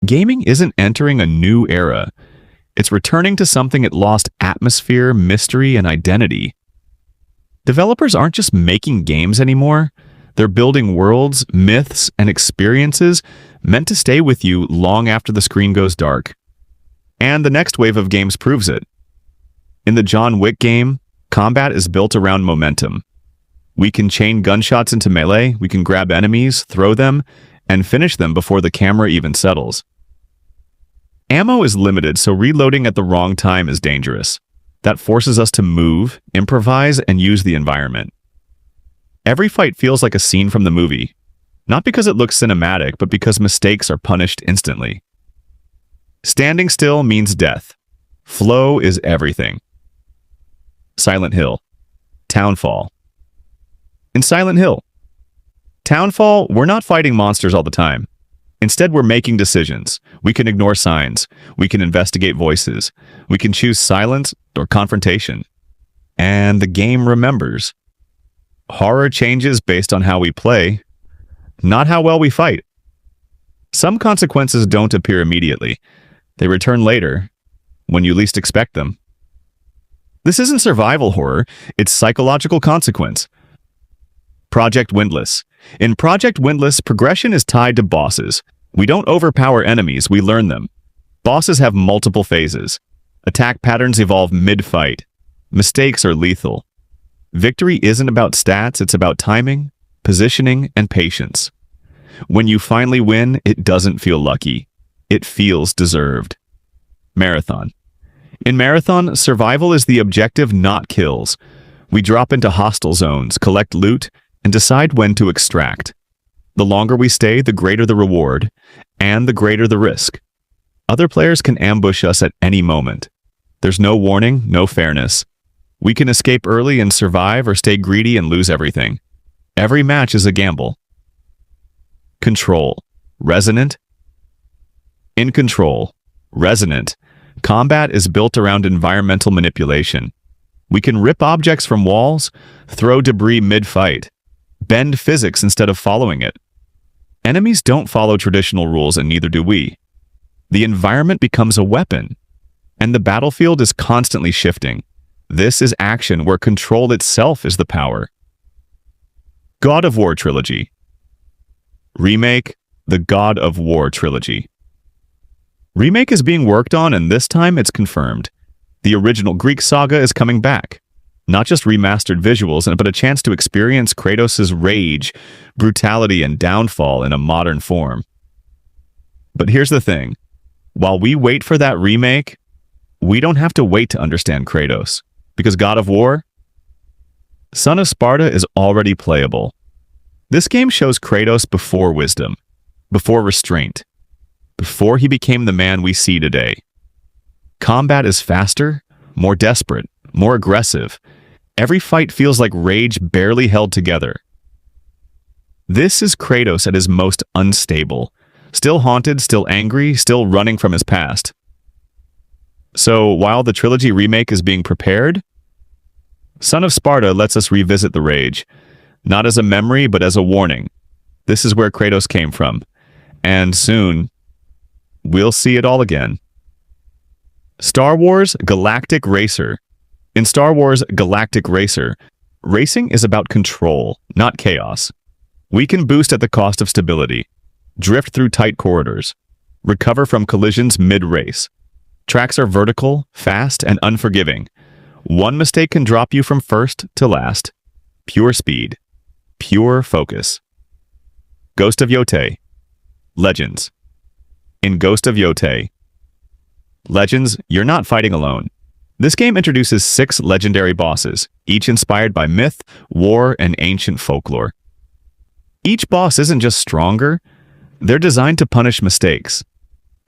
Gaming isn't entering a new era. It's returning to something it lost atmosphere, mystery, and identity. Developers aren't just making games anymore. They're building worlds, myths, and experiences meant to stay with you long after the screen goes dark. And the next wave of games proves it. In the John Wick game, combat is built around momentum. We can chain gunshots into melee, we can grab enemies, throw them, and finish them before the camera even settles. Ammo is limited, so reloading at the wrong time is dangerous. That forces us to move, improvise, and use the environment. Every fight feels like a scene from the movie, not because it looks cinematic, but because mistakes are punished instantly. Standing still means death. Flow is everything. Silent Hill. Townfall. In Silent Hill, Townfall, we're not fighting monsters all the time. Instead, we're making decisions. We can ignore signs. We can investigate voices. We can choose silence or confrontation. And the game remembers. Horror changes based on how we play, not how well we fight. Some consequences don't appear immediately. They return later, when you least expect them. This isn't survival horror, it's psychological consequence. Project Windless. In Project Windless, progression is tied to bosses. We don't overpower enemies, we learn them. Bosses have multiple phases. Attack patterns evolve mid-fight. Mistakes are lethal. Victory isn't about stats, it's about timing, positioning, and patience. When you finally win, it doesn't feel lucky. It feels deserved. Marathon. In Marathon, survival is the objective, not kills. We drop into hostile zones, collect loot, and decide when to extract. The longer we stay, the greater the reward, and the greater the risk. Other players can ambush us at any moment. There's no warning, no fairness. We can escape early and survive, or stay greedy and lose everything. Every match is a gamble. Control. Resonant. In Control. Resonant. Combat is built around environmental manipulation. We can rip objects from walls, throw debris mid-fight, bend physics instead of following it. Enemies don't follow traditional rules, and neither do we. The environment becomes a weapon, and the battlefield is constantly shifting. This is action where control itself is the power. God of War Trilogy. Remake, the God of War Trilogy. Remake is being worked on, and this time it's confirmed. The original Greek saga is coming back. Not just remastered visuals, but a chance to experience Kratos' rage, brutality, and downfall in a modern form. But here's the thing. While we wait for that remake, we don't have to wait to understand Kratos. Because God of War, Son of Sparta is already playable. This game shows Kratos before wisdom, before restraint, before he became the man we see today. Combat is faster, more desperate, more aggressive. Every fight feels like rage barely held together. This is Kratos at his most unstable, still haunted, still angry, still running from his past. So while the trilogy remake is being prepared, Son of Sparta lets us revisit the rage, not as a memory, but as a warning. This is where Kratos came from, and soon, we'll see it all again. Star Wars Galactic Racer. In Star Wars Galactic Racer, racing is about control, not chaos. We can boost at the cost of stability, drift through tight corridors, recover from collisions mid-race. Tracks are vertical, fast, and unforgiving. One mistake can drop you from first to last. Pure speed. Pure focus. Ghost of Yōtei. Legends. In Ghost of Yōtei, Legends, you're not fighting alone. This game introduces 6 legendary bosses, each inspired by myth, war, and ancient folklore. Each boss isn't just stronger, they're designed to punish mistakes.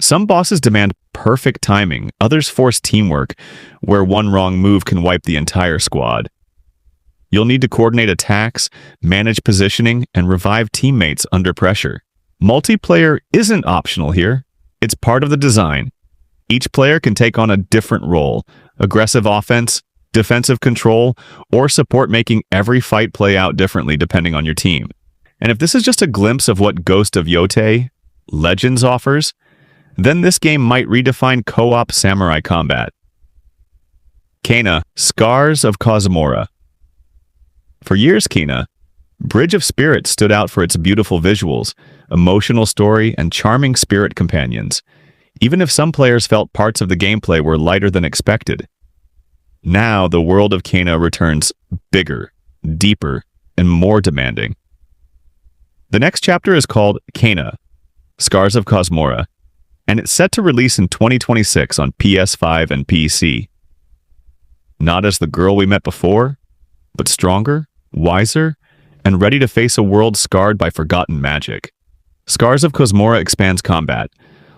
Some bosses demand perfect timing, others force teamwork, where one wrong move can wipe the entire squad. You'll need to coordinate attacks, manage positioning, and revive teammates under pressure. Multiplayer isn't optional here, it's part of the design. Each player can take on a different role, aggressive offense, defensive control, or support, making every fight play out differently depending on your team. And if this is just a glimpse of what Ghost of Yōtei Legends offers, then this game might redefine co-op samurai combat. Xena, Scars of Kosmora. For years, Xena, Bridge of Spirits stood out for its beautiful visuals, emotional story, and charming spirit companions, even if some players felt parts of the gameplay were lighter than expected. Now, the world of Xena returns bigger, deeper, and more demanding. The next chapter is called Xena, Scars of Kosmora, and it's set to release in 2026 on PS5 and PC. Not as the girl we met before, but stronger, wiser, and ready to face a world scarred by forgotten magic. Scars of Kosmora expands combat,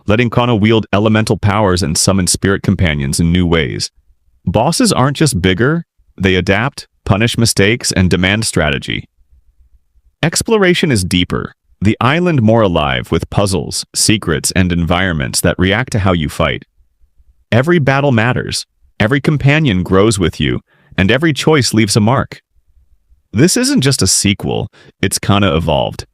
letting Xena wield elemental powers and summon spirit companions in new ways. Bosses aren't just bigger, they adapt, punish mistakes, and demand strategy. Exploration is deeper, the island more alive with puzzles, secrets, and environments that react to how you fight. Every battle matters, every companion grows with you, and every choice leaves a mark. This isn't just a sequel, it's Xena evolved.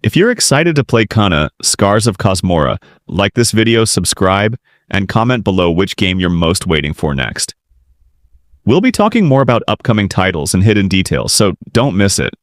If you're excited to play Xena, Scars of Kosmora, like this video, subscribe, and comment below which game you're most waiting for next. We'll be talking more about upcoming titles and hidden details, so don't miss it.